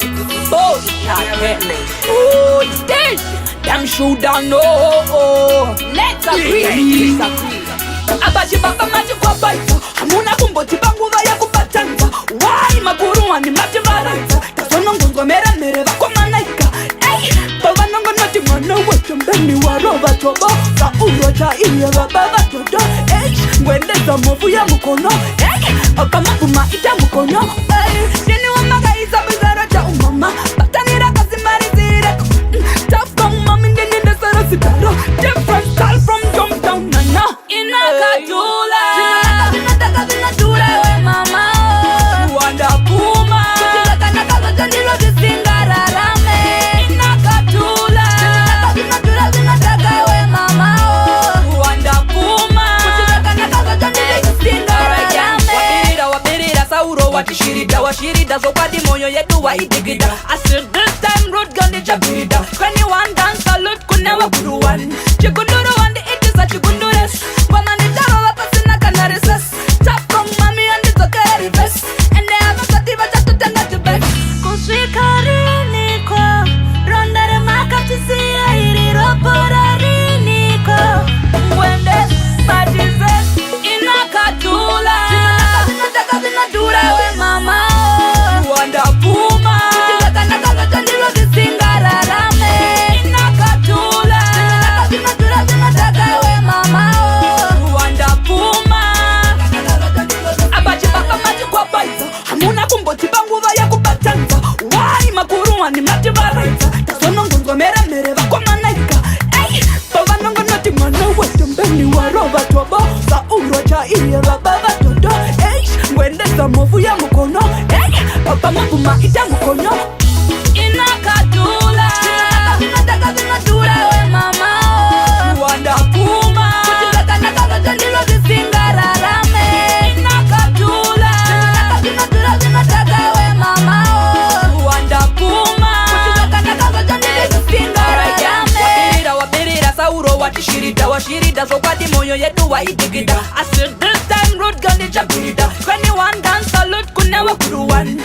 Oh, oh, it's this. Them shoot down, no. Let's agree. Abaji baba maji kwa baita. Hamuna kumboti bangu vaya kubatanza. Why makuru wani maji varanza. Tasono ngongo mera mere vako manaika. Ey, baba nongo nati mwana wetu mbeni waroba tobo. Sa urocha iya baba vatodo. Ey, ngwendeza movu ya mukono. Ey, baba mabuma ita mukono. Ey, dini wamaga isa bizara cha umama. Batanira kasi marizire. Tough from mami ndini ndesara sitaro. Different style from downtown nana. Inakatula Zinataka zinatura we mama Wanda Puma Kuchilaka nakazote ndilo zisingararame Inakatula Zinataka zinataka we mama Wanda Puma Kuchilaka nakazote ndilo zisingararame Wabirira sauro watishirida Washirida zokwadi moyo yetu waidigida I said this time road gun chabirida Kwenye one dance salute kunewa kuruwan Chikunduru wandi itisa chikundures ni mati baraita Tasono ngongo mera mere vako manaika Ey, baba nongo nati mwana wetu mbeni waroba tobo Sa urocha iya baba vatodo Ey, ngwendeza movu ya mukono Ey, baba mabuma ita mukono Inakatula Zinataka zinatura we mama Wanda Puma Kuchilaka nakazote ndilo zisingararame Inakatula Zinataka we mama Wanda Puma Washirida washirida zokwadi moyo yetu waidigida I said this time road gun chabirida Kwenye one dance salute kunewa kuruwan